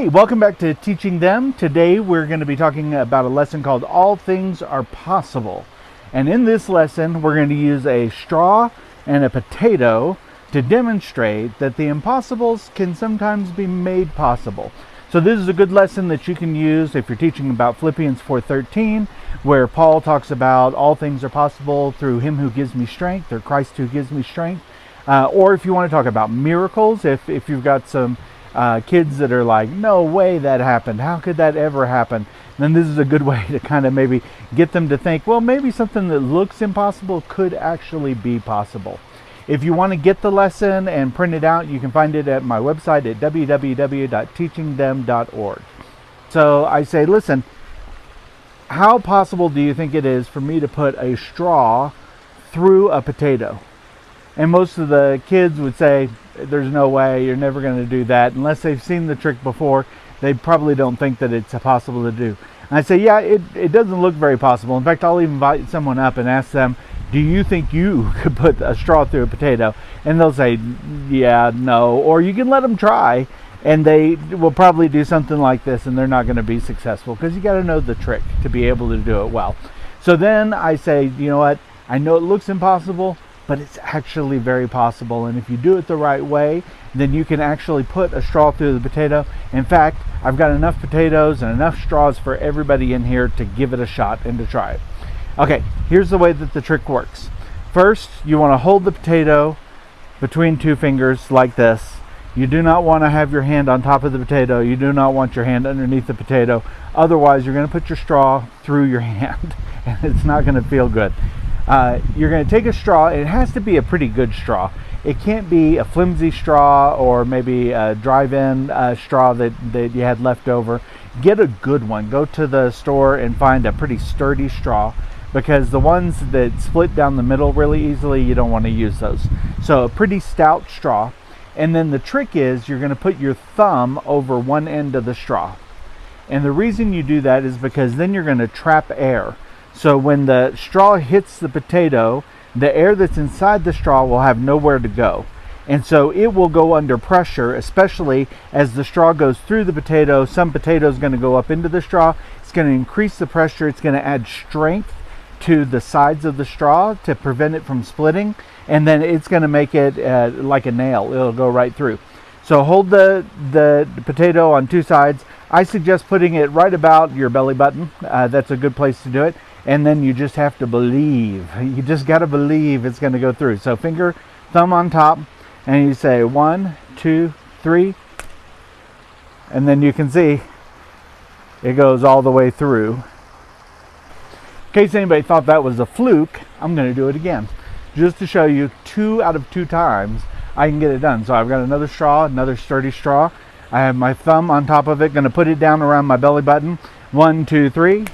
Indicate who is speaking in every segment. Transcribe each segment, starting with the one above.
Speaker 1: Hey, welcome back to Teaching Them. Today we're going to be talking about a lesson called All Things Are Possible. And in this lesson, we're going to use a straw and a potato to demonstrate that the impossibles can sometimes be made possible. So this is a good lesson that you can use if you're teaching about Philippians 4:13, where Paul talks about all things are possible through him who gives me strength, or Christ who gives me strength. Or if you want to talk about miracles, if you've got some kids that are like, no way that happened, how could that ever happen? Then this is a good way to kind of maybe get them to think, well, maybe something that looks impossible could actually be possible. If you want to get the lesson and print it out, you can find it at my website at www.teachingthem.org. So I say, listen, how possible do you think it is for me to put a straw through a potato? And most of the kids would say, there's no way, you're never going to do that. Unless they've seen the trick before, they probably don't think that it's possible to do. And I say, yeah, it doesn't look very possible. In fact, I'll even invite someone up and ask them, do you think you could put a straw through a potato? And they'll say, yeah, no. Or you can let them try, and they will probably do something like this, and they're not going to be successful, because you got to know the trick to be able to do it well. So then I say, you know what? I know it looks impossible, but it's actually very possible. And if you do it the right way, then you can actually put a straw through the potato. In fact, I've got enough potatoes and enough straws for everybody in here to give it a shot and to try it. Okay, here's the way that the trick works. First, you want to hold the potato between two fingers like this. You do not want to have your hand on top of the potato. You do not want your hand underneath the potato. Otherwise, you're going to put your straw through your hand, and it's not going to feel good. You're going to take a straw. It has to be a pretty good straw. It can't be a flimsy straw or maybe a drive-in straw that you had left over. Get a good one. Go to the store and find a pretty sturdy straw, because the ones that split down the middle really easily, you don't want to use those. So a pretty stout straw. And then the trick is you're going to put your thumb over one end of the straw. And the reason you do that is because then you're going to trap air. So when the straw hits the potato, the air that's inside the straw will have nowhere to go. And so it will go under pressure, especially as the straw goes through the potato. Some potato is going to go up into the straw. It's going to increase the pressure. It's going to add strength to the sides of the straw to prevent it from splitting. And then it's going to make it like a nail. It'll go right through. So hold the potato on two sides. I suggest putting it right about your belly button. That's a good place to do it. And then you just have to believe. You just got to believe it's going to go through. So finger, thumb on top, and you say 1, 2, 3. And then you can see it goes all the way through. In case anybody thought that was a fluke, I'm going to do it again, just to show you 2 out of 2 times I can get it done. So I've got another straw, another sturdy straw. I have my thumb on top of it, going to put it down around my belly button. 1, 2, 3.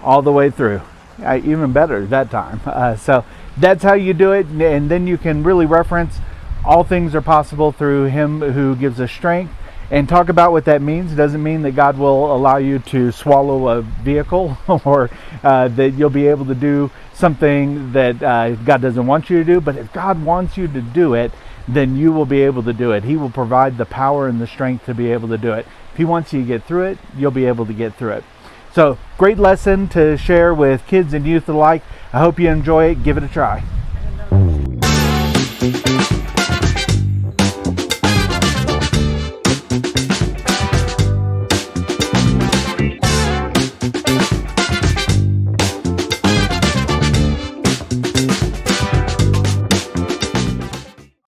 Speaker 1: All the way through. Even better that time. So that's how you do it, and then you can really reference all things are possible through him who gives us strength, and talk about what that means. It doesn't mean that God will allow you to swallow a vehicle or that you'll be able to do something that God doesn't want you to do, but if God wants you to do it, then you will be able to do it. He will provide the power and the strength to be able to do it. If he wants you to get through it, you'll be able to get through it. So, great lesson to share with kids and youth alike. I hope you enjoy it. Give it a try.